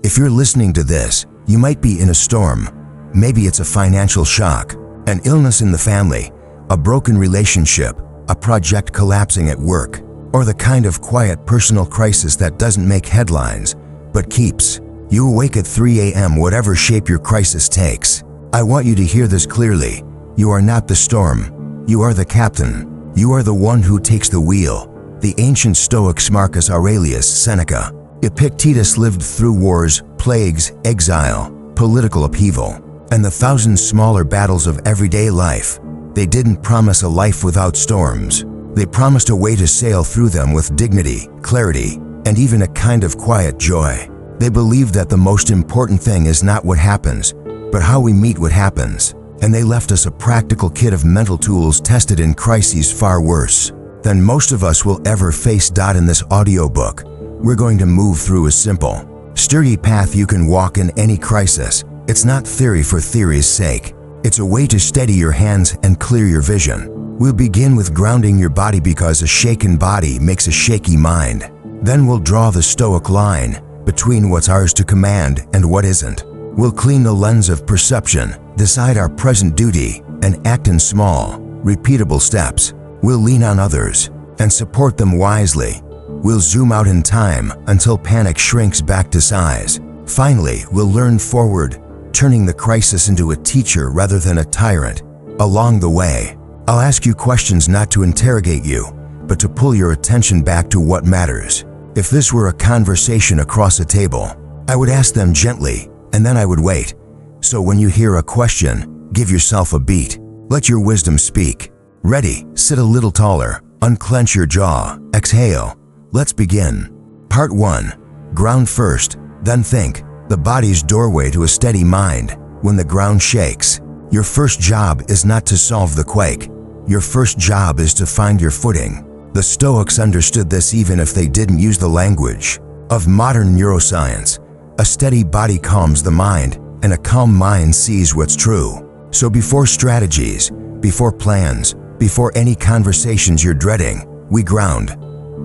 If you're listening to this, you might be in a storm. Maybe it's a financial shock, an illness in the family, a broken relationship, a project collapsing at work, or the kind of quiet personal crisis that doesn't make headlines, but keeps you awake at 3 a.m. whatever shape your crisis takes. I want you to hear this clearly. You are not the storm. You are the captain. You are the one who takes the wheel. The ancient Stoics Marcus Aurelius Seneca, Epictetus lived through wars, plagues, exile, political upheaval, and the thousand smaller battles of everyday life. They didn't promise a life without storms. They promised a way to sail through them with dignity, clarity, and even a kind of quiet joy. They believed that the most important thing is not what happens, but how we meet what happens. And they left us a practical kit of mental tools tested in crises far worse than most of us will ever face. In this audiobook, we're going to move through a simple, sturdy path you can walk in any crisis. It's not theory for theory's sake. It's a way to steady your hands and clear your vision. We'll begin with grounding your body because a shaken body makes a shaky mind. Then we'll draw the Stoic line between what's ours to command and what isn't. We'll clean the lens of perception, decide our present duty, and act in small, repeatable steps. We'll lean on others and support them wisely. We'll zoom out in time until panic shrinks back to size. Finally, we'll learn forward, turning the crisis into a teacher rather than a tyrant. Along the way, I'll ask you questions not to interrogate you, but to pull your attention back to what matters. If this were a conversation across a table, I would ask them gently, and then I would wait. So when you hear a question, give yourself a beat. Let your wisdom speak. Ready, sit a little taller, unclench your jaw, exhale. Let's begin. Part 1. Ground first, then think. The body's doorway to a steady mind. When the ground shakes, your first job is not to solve the quake. Your first job is to find your footing. The Stoics understood this even if they didn't use the language of modern neuroscience. A steady body calms the mind, and a calm mind sees what's true. So before strategies, before plans, before any conversations you're dreading, we ground.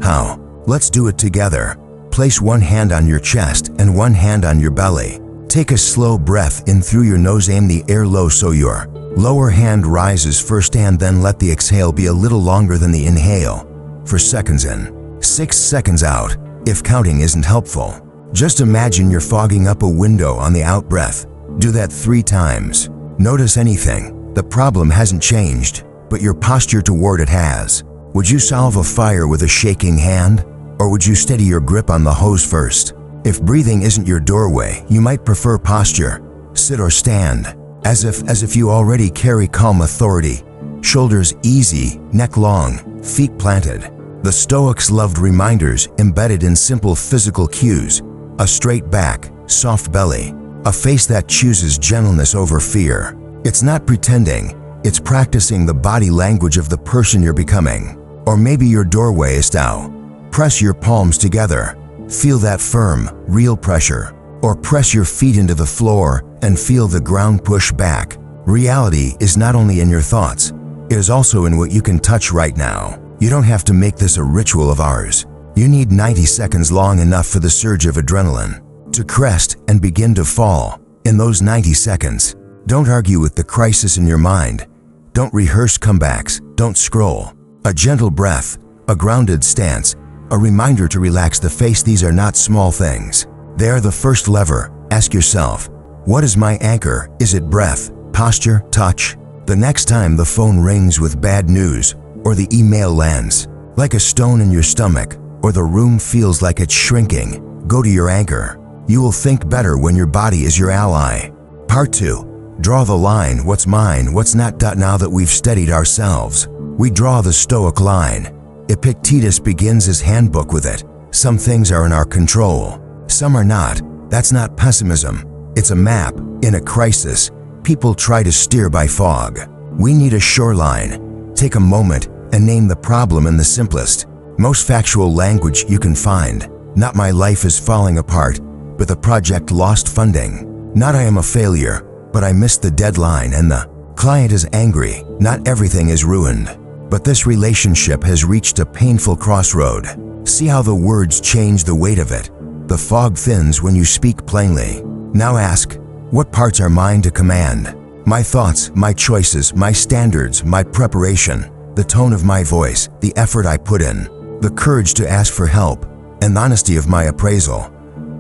How? Let's do it together. Place one hand on your chest and one hand on your belly. Take a slow breath in through your nose. Aim the air low so your lower hand rises first, and then let the exhale be a little longer than the inhale. For seconds in, 6 seconds out, if counting isn't helpful. Just imagine you're fogging up a window on the out breath. Do that 3 times. Notice anything. The problem hasn't changed, but your posture toward it has. Would you solve a fire with a shaking hand? Or would you steady your grip on the hose first? If breathing isn't your doorway, you might prefer posture. Sit or stand, as if you already carry calm authority. Shoulders easy, neck long, feet planted. The Stoics loved reminders embedded in simple physical cues. A straight back, soft belly, a face that chooses gentleness over fear. It's not pretending, it's practicing the body language of the person you're becoming. Or maybe your doorway is Tao. Press your palms together. Feel that firm, real pressure. Or press your feet into the floor and feel the ground push back. Reality is not only in your thoughts, it is also in what you can touch right now. You don't have to make this a ritual of ours. You need 90 seconds, long enough for the surge of adrenaline to crest and begin to fall. In those 90 seconds, don't argue with the crisis in your mind. Don't rehearse comebacks. Don't scroll. A gentle breath, a grounded stance, a reminder to relax the face. These are not small things. They are the first lever. Ask yourself, what is my anchor? Is it breath, posture, touch? The next time the phone rings with bad news, or the email lands like a stone in your stomach, or the room feels like it's shrinking, go to your anchor. You will think better when your body is your ally. Part 2. Draw the line. What's mine, what's not? Now that we've steadied ourselves, we draw the Stoic line. Epictetus begins his handbook with it. Some things are in our control, some are not. That's not pessimism. It's a map. In a crisis, people try to steer by fog. We need a shoreline. Take a moment and name the problem in the simplest, most factual language you can find. Not my life is falling apart, but the project lost funding. Not I am a failure, but I missed the deadline and the client is angry. Not everything is ruined, but this relationship has reached a painful crossroad. See how the words change the weight of it. The fog thins when you speak plainly. Now ask, what parts are mine to command? My thoughts, my choices, my standards, my preparation, the tone of my voice, the effort I put in, the courage to ask for help, and the honesty of my appraisal.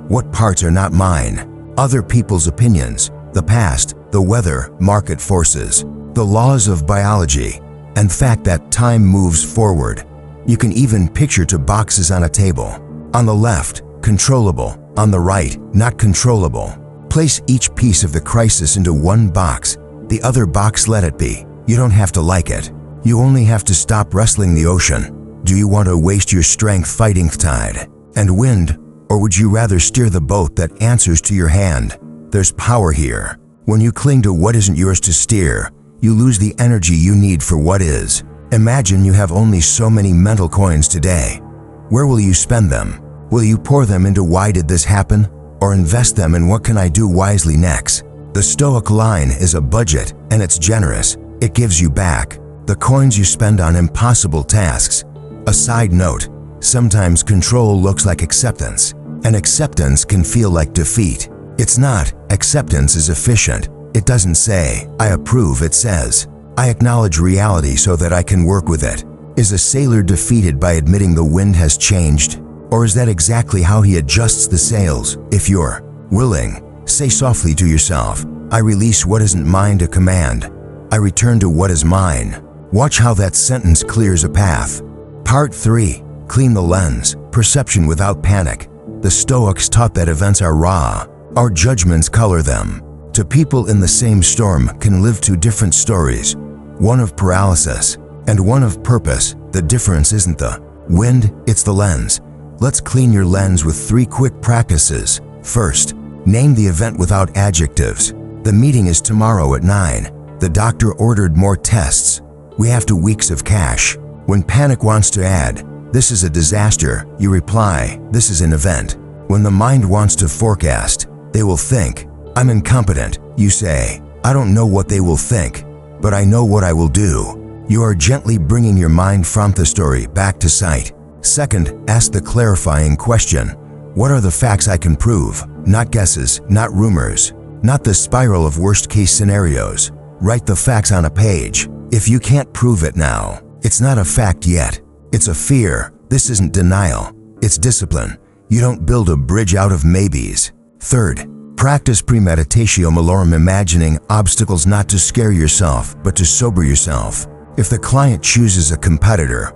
What parts are not mine? Other people's opinions, the past, the weather, market forces, the laws of biology, and fact that time moves forward. You can even picture two boxes on a table. On the left, controllable. On the right, not controllable. Place each piece of the crisis into one box. The other box let it be. You don't have to like it. You only have to stop wrestling the ocean. Do you want to waste your strength fighting tide and wind, or would you rather steer the boat that answers to your hand? There's power here. When you cling to what isn't yours to steer, you lose the energy you need for what is. Imagine you have only so many mental coins today. Where will you spend them? Will you pour them into why did this happen, or invest them in what can I do wisely next? The Stoic line is a budget, and it's generous. It gives you back the coins you spend on impossible tasks. A side note, sometimes control looks like acceptance, and acceptance can feel like defeat. It's not. Acceptance is efficient. It doesn't say, I approve, it says, I acknowledge reality so that I can work with it. Is a sailor defeated by admitting the wind has changed? Or is that exactly how he adjusts the sails? If you're willing, say softly to yourself, I release what isn't mine to command. I return to what is mine. Watch how that sentence clears a path. Part 3. Clean the lens. Perception without panic. The Stoics taught that events are raw. Our judgments color them. Two people in the same storm can live two different stories, one of paralysis and one of purpose. The difference isn't the wind, it's the lens. Let's clean your lens with 3 quick practices. First, name the event without adjectives. The meeting is tomorrow at 9. The doctor ordered more tests. We have 2 weeks of cash. When panic wants to add, this is a disaster, you reply, this is an event. When the mind wants to forecast, they will think, I'm incompetent. You say, I don't know what they will think, but I know what I will do. You are gently bringing your mind from the story back to sight. Second, ask the clarifying question. What are the facts I can prove? Not guesses, not rumors, not the spiral of worst-case scenarios. Write the facts on a page. If you can't prove it now, it's not a fact yet. It's a fear. This isn't denial. It's discipline. You don't build a bridge out of maybes. Third, practice premeditatio malorum, imagining obstacles not to scare yourself, but to sober yourself. If the client chooses a competitor,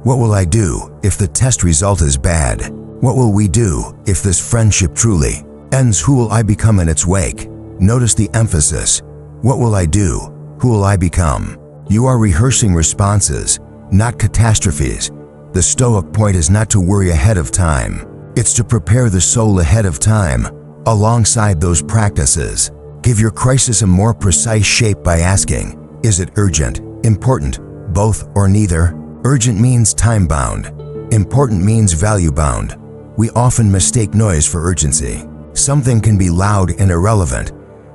what will I do if the test result is bad? What will we do if this friendship truly ends? Who will I become in its wake? Notice the emphasis. What will I do? Who will I become? You are rehearsing responses, not catastrophes. The Stoic point is not to worry ahead of time. It's to prepare the soul ahead of time. Alongside those practices, give your crisis a more precise shape by asking, is it urgent, important, both or neither? Urgent means time-bound. Important means value-bound. We often mistake noise for urgency. Something can be loud and irrelevant.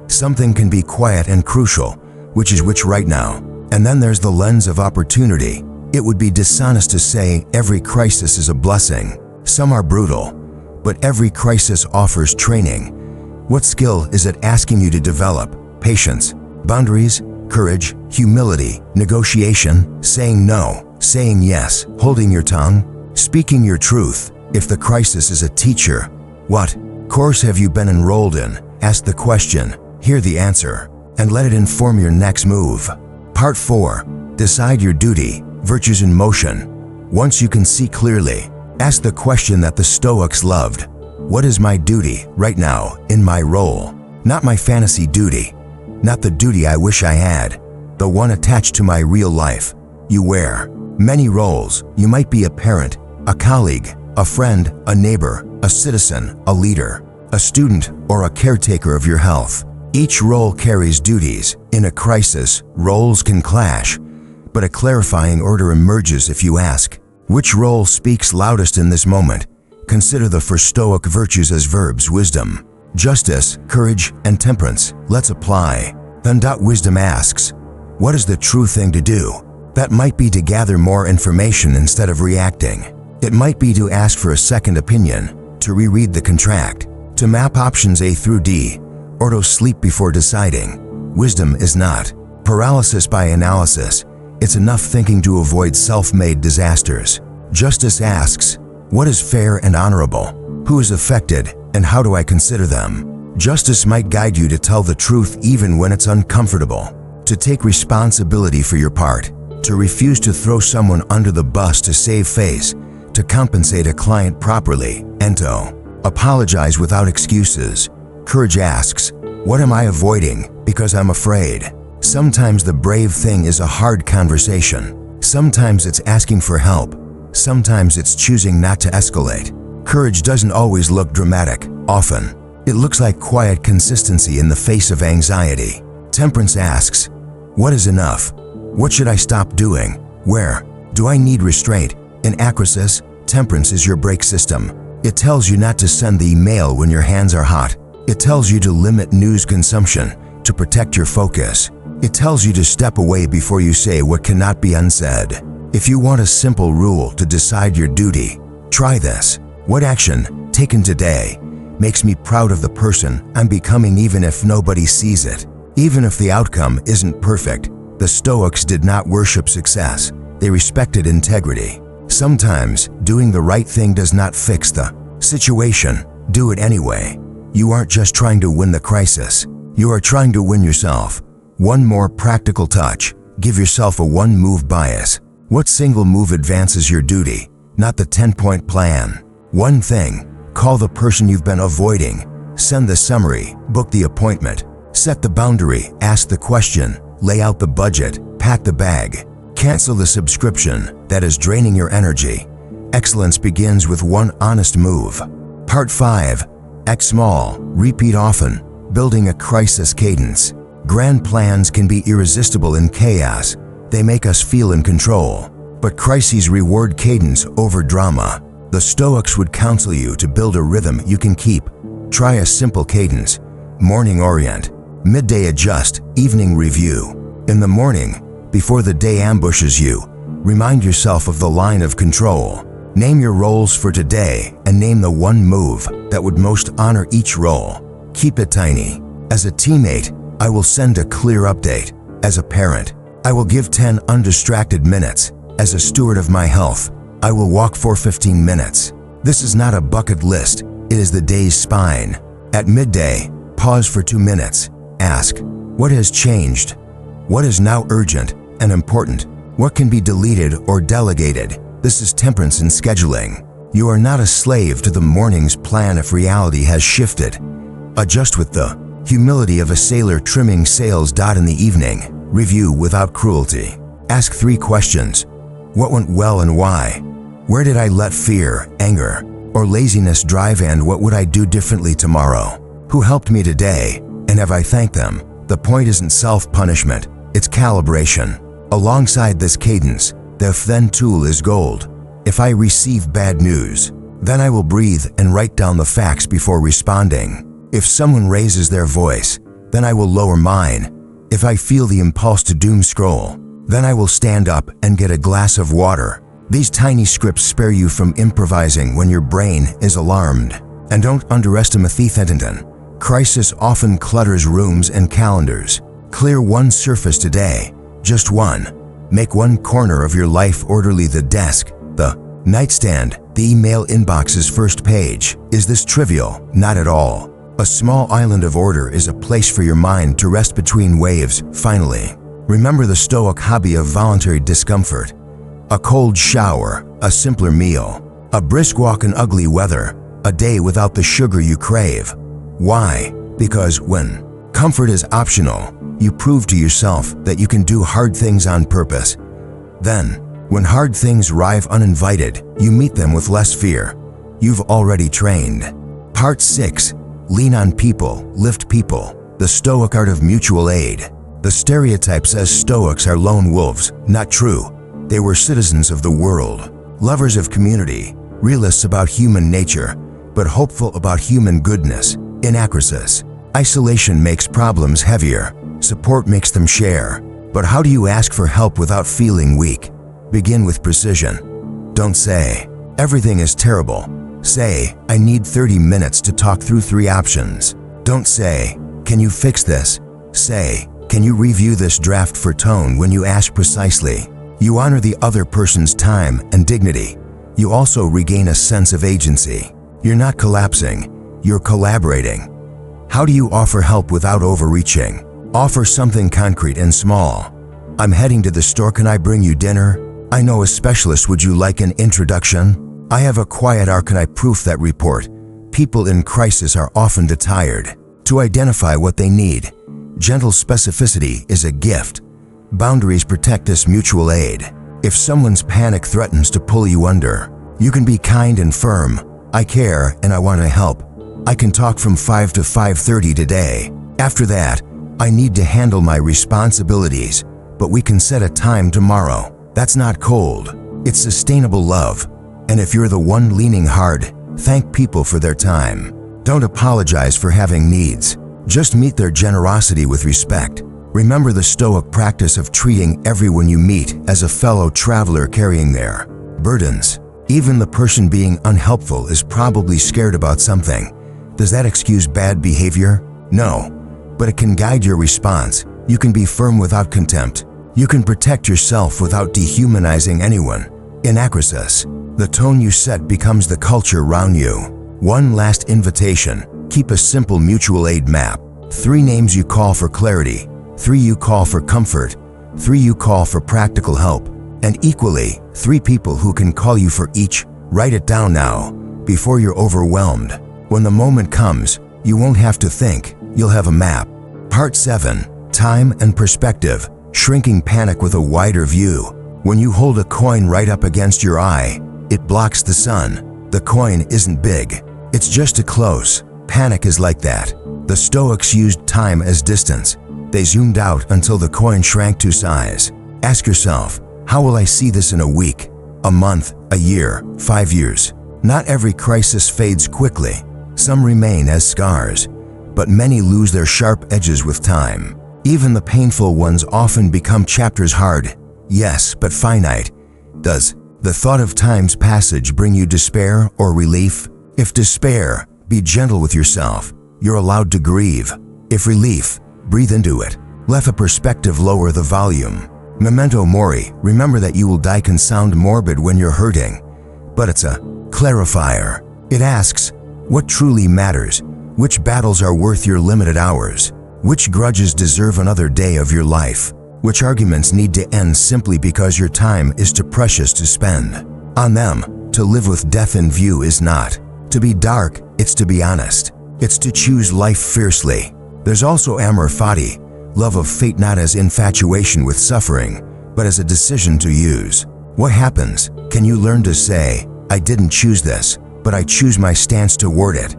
Something can be quiet and crucial. Which is which right now? And then there's the lens of opportunity. It would be dishonest to say every crisis is a blessing. Some are brutal, but every crisis offers training. What skill is it asking you to develop? Patience, boundaries, courage, humility, negotiation, saying no, saying yes, holding your tongue, speaking your truth. If the crisis is a teacher, what course have you been enrolled in? Ask the question, hear the answer, and let it inform your next move. Part 4. Decide your duty, virtues in motion. Once you can see clearly, ask the question that the Stoics loved. What is my duty right now in my role? Not my fantasy duty, not the duty I wish I had, the one attached to my real life. You wear many roles. You might be a parent, a colleague, a friend, a neighbor, a citizen, a leader, a student, or a caretaker of your health. Each role carries duties. In a crisis, roles can clash, but a clarifying order emerges if you ask, which role speaks loudest in this moment? Consider the 4 Stoic virtues as verbs: wisdom, justice, courage, and temperance. Let's apply. Then wisdom asks, what is the true thing to do? That might be to gather more information instead of reacting. It might be to ask for a second opinion. to reread the contract, to map options A through D, or to sleep before deciding. Wisdom is not paralysis by analysis. It's enough thinking to avoid self-made disasters. Justice asks, what is fair and honorable? Who is affected, and how do I consider them? Justice might guide you to tell the truth even when it's uncomfortable, to take responsibility for your part, to refuse to throw someone under the bus to save face, to compensate a client properly, and to apologize without excuses. Courage asks, what am I avoiding because I'm afraid? Sometimes the brave thing is a hard conversation. Sometimes it's asking for help. Sometimes it's choosing not to escalate. Courage doesn't always look dramatic. Often, it looks like quiet consistency in the face of anxiety. Temperance asks, what is enough? What should I stop doing? Where do I need restraint? In crises, temperance is your brake system. It tells you not to send the email when your hands are hot. It tells you to limit news consumption, to protect your focus. It tells you to step away before you say what cannot be unsaid. If you want a simple rule to decide your duty, try this. What action, taken today, makes me proud of the person I'm becoming even if nobody sees it? Even if the outcome isn't perfect, the Stoics did not worship success. They respected integrity. Sometimes, doing the right thing does not fix the situation. Do it anyway. You aren't just trying to win the crisis. You are trying to win yourself. One more practical touch. Give yourself a one-move bias. What single move advances your duty? Not the 10-point plan. One thing. Call the person you've been avoiding. Send the summary. Book the appointment. Set the boundary. Ask the question. Lay out the budget. Pack the bag. Cancel the subscription that is draining your energy. Excellence begins with one honest move. Part 5. Act small. Repeat often. Building a crisis cadence. Grand plans can be irresistible in chaos. They make us feel in control. But crises reward cadence over drama. The Stoics would counsel you to build a rhythm you can keep. Try a simple cadence. Morning orient. Midday adjust. Evening review. In the morning, before the day ambushes you, remind yourself of the line of control. Name your roles for today and name the one move that would most honor each role. Keep it tiny. As a teammate, I will send a clear update. As a parent, I will give 10 undistracted minutes. As a steward of my health, I will walk for 15 minutes. This is not a bucket list, it is the day's spine. At midday, pause for 2 minutes. Ask, what has changed? What is now urgent and important? What can be deleted or delegated? This is temperance in scheduling. You are not a slave to the morning's plan if reality has shifted. Adjust with the humility of a sailor trimming sails. In the evening, review without cruelty. Ask 3 questions. What went well and why? Where did I let fear, anger, or laziness drive, and what would I do differently tomorrow? Who helped me today, and have I thanked them? The point isn't self-punishment, it's calibration. Alongside this cadence, the if-then tool is gold. If I receive bad news, then I will breathe and write down the facts before responding. If someone raises their voice, then I will lower mine. If I feel the impulse to doom scroll, then I will stand up and get a glass of water. These tiny scripts spare you from improvising when your brain is alarmed. And don't underestimate the Cadence. Crisis often clutters rooms and calendars. Clear one surface today, just one. Make one corner of your life orderly: the desk, the nightstand, the email inbox's first page. Is this trivial? Not at all. A small island of order is a place for your mind to rest between waves. Finally, remember the Stoic hobby of voluntary discomfort. A cold shower, a simpler meal, a brisk walk in ugly weather, a day without the sugar you crave. Why? Because when comfort is optional, you prove to yourself that you can do hard things on purpose. Then, when hard things arrive uninvited, you meet them with less fear. You've already trained. Part 6. Lean on people, lift people. The Stoic art of mutual aid. The stereotype says Stoics are lone wolves. Not true. They were citizens of the world, lovers of community, realists about human nature, but hopeful about human goodness. In crises, isolation makes problems heavier. Support makes them share. But how do you ask for help without feeling weak? Begin with precision. Don't say, everything is terrible. Say, I need 30 minutes to talk through 3 options. Don't say, can you fix this? Say, can you review this draft for tone when you ask precisely. You honor the other person's time and dignity. You also regain a sense of agency. You're not collapsing, you're collaborating. How do you offer help without overreaching? Offer something concrete and small. I'm heading to the store, can I bring you dinner? I know a specialist, would you like an introduction? I have a quiet archetype proof that report. People in crisis are often tired. To identify what they need. Gentle specificity is a gift. Boundaries protect this mutual aid. If someone's panic threatens to pull you under, you can be kind and firm. I care and I want to help. I can talk from 5 to 5:30 today. After that, I need to handle my responsibilities, but we can set a time tomorrow. That's not cold. It's sustainable love. And if you're the one leaning hard, thank people for their time. Don't apologize for having needs. Just meet their generosity with respect. Remember the Stoic practice of treating everyone you meet as a fellow traveler carrying their burdens. Even the person being unhelpful is probably scared about something. Does that excuse bad behavior? No. But it can guide your response. You can be firm without contempt. You can protect yourself without dehumanizing anyone. In crisis, the tone you set becomes the culture around you. One last invitation. Keep a simple mutual aid map. 3 names you call for clarity. 3 you call for comfort. 3 you call for practical help. And equally, 3 people who can call you for each. Write it down now, before you're overwhelmed. When the moment comes, you won't have to think. You'll have a map. Part 7. Time and perspective. Shrinking panic with a wider view. When you hold a coin right up against your eye, it blocks the sun. The coin isn't big. It's just too close. Panic is like that. The Stoics used time as distance. They zoomed out until the coin shrank to size. Ask yourself, how will I see this in a week, a month, a year, 5 years? Not every crisis fades quickly. Some remain as scars, but many lose their sharp edges with time. Even the painful ones often become chapters, hard, yes, but finite. Does the thought of time's passage bring you despair or relief? If despair, be gentle with yourself. You're allowed to grieve. If relief, breathe into it. Let the perspective lower the volume. Memento mori, remember that you will die, can sound morbid when you're hurting, but it's a clarifier. It asks, what truly matters? Which battles are worth your limited hours? Which grudges deserve another day of your life? Which arguments need to end simply because your time is too precious to spend on them? To live with death in view is not to be dark, it's to be honest. It's to choose life fiercely. There's also amor fati, love of fate, not as infatuation with suffering, but as a decision to use. What happens? Can you learn to say, I didn't choose this, but I choose my stance toward it.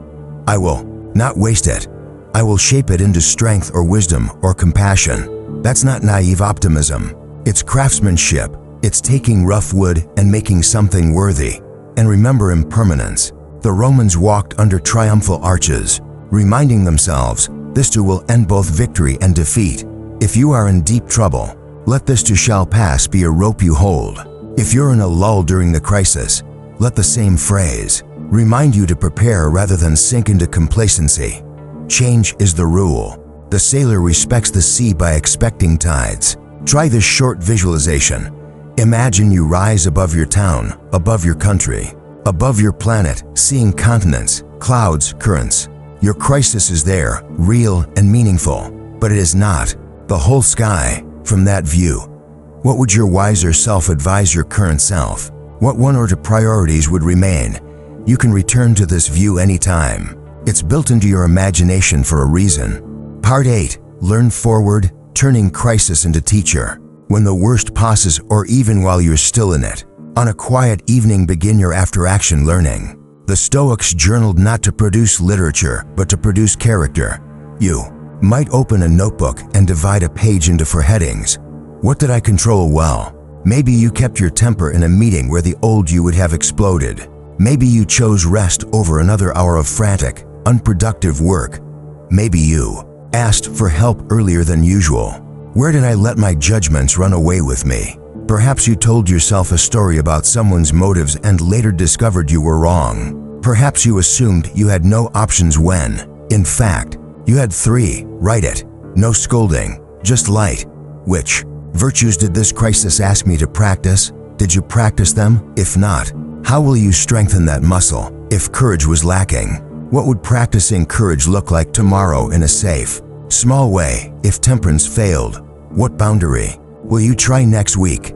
I will not waste it. I will shape it into strength or wisdom or compassion. That's not naive optimism. It's craftsmanship. It's taking rough wood and making something worthy. And remember impermanence. The Romans walked under triumphal arches, reminding themselves, this too will end both victory and defeat. If you are in deep trouble, let this too shall pass be a rope you hold. If you're in a lull during the crisis, let the same phrase remind you to prepare rather than sink into complacency. Change is the rule. The sailor respects the sea by expecting tides. Try this short visualization. Imagine you rise above your town, above your country, above your planet, seeing continents, clouds, currents. Your crisis is there, real and meaningful, but it is not the whole sky. From that view, what would your wiser self advise your current self? What 1 or 2 priorities would remain? You can return to this view anytime. It's built into your imagination for a reason. Part 8. Learn forward, turning crisis into teacher. When the worst passes, or even while you're still in it. On a quiet evening, begin your after-action learning. The Stoics journaled not to produce literature, but to produce character. You might open a notebook and divide a page into 4 headings. What did I control well? Maybe you kept your temper in a meeting where the old you would have exploded. Maybe you chose rest over another hour of frantic, unproductive work. Maybe you asked for help earlier than usual. Where did I let my judgments run away with me? Perhaps you told yourself a story about someone's motives and later discovered you were wrong. Perhaps you assumed you had no options when, in fact, you had 3. Write it. No scolding, just light. Which virtues did this crisis ask me to practice? Did you practice them? If not, how will you strengthen that muscle? If courage was lacking, what would practicing courage look like tomorrow in a safe, small way? If temperance failed, what boundary will you try next week?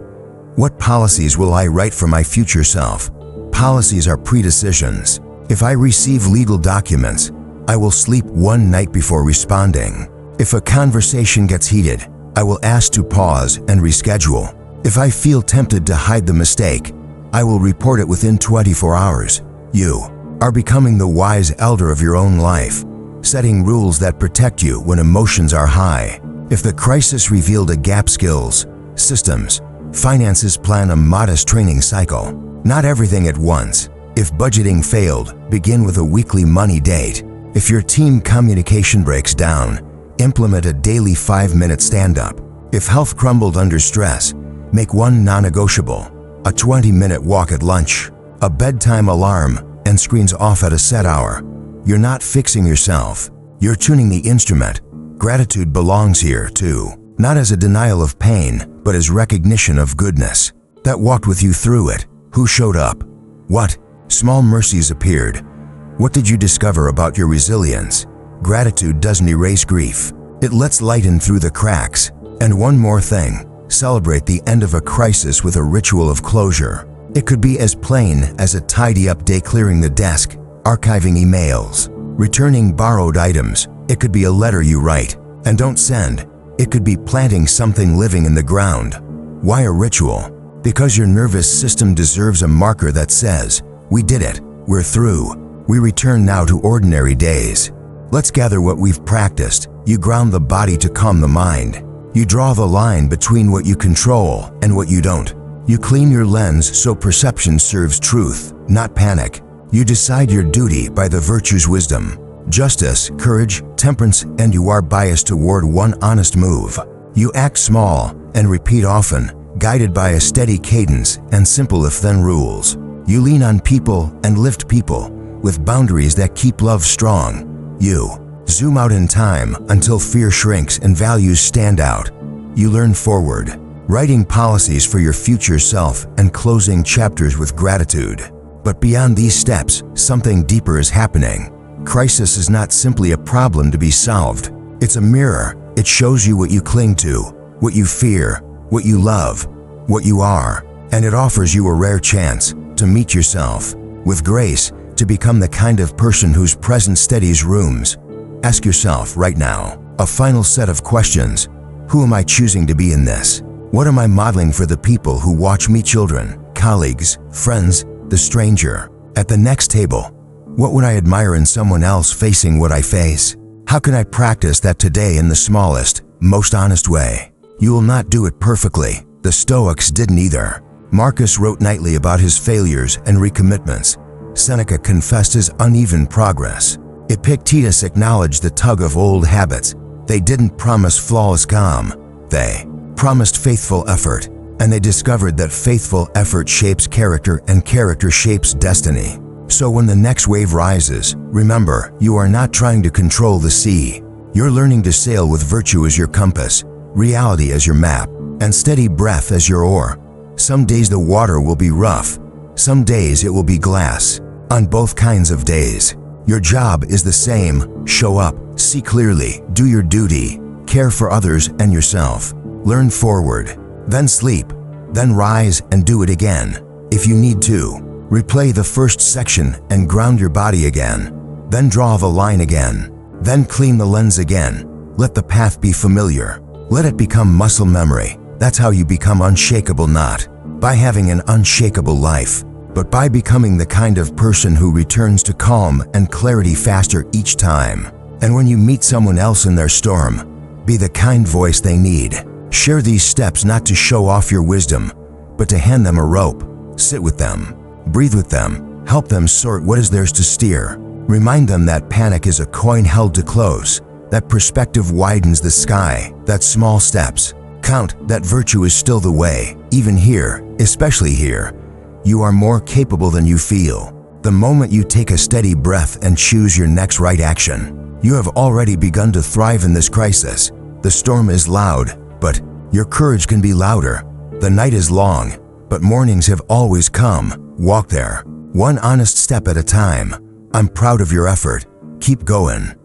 What policies will I write for my future self? Policies are predecisions. If I receive legal documents, I will sleep one night before responding. If a conversation gets heated, I will ask to pause and reschedule. If I feel tempted to hide the mistake, I will report it within 24 hours. You are becoming the wise elder of your own life, setting rules that protect you when emotions are high. If the crisis revealed a gap, skills, systems, finances, plan a modest training cycle. Not everything at once. If budgeting failed, begin with a weekly money date. If your team communication breaks down, implement a daily 5-minute stand-up. If health crumbled under stress, make one non-negotiable. A 20-minute walk at lunch, a bedtime alarm, and screens off at a set hour. You're not fixing yourself. You're tuning the instrument. Gratitude belongs here too. Not as a denial of pain, but as recognition of goodness that walked with you through it. Who showed up? What small mercies appeared? What did you discover about your resilience? Gratitude doesn't erase grief. It lets light in through the cracks. And one more thing, celebrate the end of a crisis with a ritual of closure. It could be as plain as a tidy-up day, clearing the desk, archiving emails, returning borrowed items. It could be a letter you write and don't send. It could be planting something living in the ground. Why a ritual? Because your nervous system deserves a marker that says, we did it, we're through. We return now to ordinary days. Let's gather what we've practiced. You ground the body to calm the mind. You draw the line between what you control and what you don't. You clean your lens so perception serves truth, not panic. You decide your duty by the virtues wisdom, justice, courage, temperance, and you are biased toward one honest move. You act small and repeat often, guided by a steady cadence and simple if-then rules. You lean on people and lift people with boundaries that keep love strong. You zoom out in time until fear shrinks and values stand out. You learn forward, writing policies for your future self and closing chapters with gratitude. But beyond these steps, something deeper is happening. Crisis is not simply a problem to be solved. It's a mirror. It shows you what you cling to, what you fear, what you love, what you are, and it offers you a rare chance to meet yourself with grace, to become the kind of person whose presence steadies rooms. Ask yourself right now a final set of questions. Who am I choosing to be in this? What am I modeling for the people who watch me? Children, colleagues, friends, the stranger at the next table. What would I admire in someone else facing what I face? How can I practice that today in the smallest, most honest way? You will not do it perfectly. The Stoics didn't either. Marcus wrote nightly about his failures and recommitments. Seneca confessed his uneven progress. Epictetus acknowledged the tug of old habits. They didn't promise flawless calm. They promised faithful effort. And they discovered that faithful effort shapes character and character shapes destiny. So when the next wave rises, remember, you are not trying to control the sea. You're learning to sail with virtue as your compass, reality as your map, and steady breath as your oar. Some days the water will be rough. Some days it will be glass. On both kinds of days, your job is the same. Show up, see clearly, do your duty, care for others and yourself. Learn forward, then sleep, then rise and do it again. If you need to, replay the first section and ground your body again. Then draw the line again. Then clean the lens again. Let the path be familiar. Let it become muscle memory. That's how you become unshakable, not by having an unshakable life, but by becoming the kind of person who returns to calm and clarity faster each time. And when you meet someone else in their storm, be the kind voice they need. Share these steps not to show off your wisdom, but to hand them a rope. Sit with them, breathe with them, help them sort what is theirs to steer. Remind them that panic is a coin held too close, that perspective widens the sky, that small steps count, that virtue is still the way. Even here, especially here, you are more capable than you feel. The moment you take a steady breath and choose your next right action, you have already begun to thrive in this crisis. The storm is loud, but your courage can be louder. The night is long, but mornings have always come. Walk there, one honest step at a time. I'm proud of your effort. Keep going.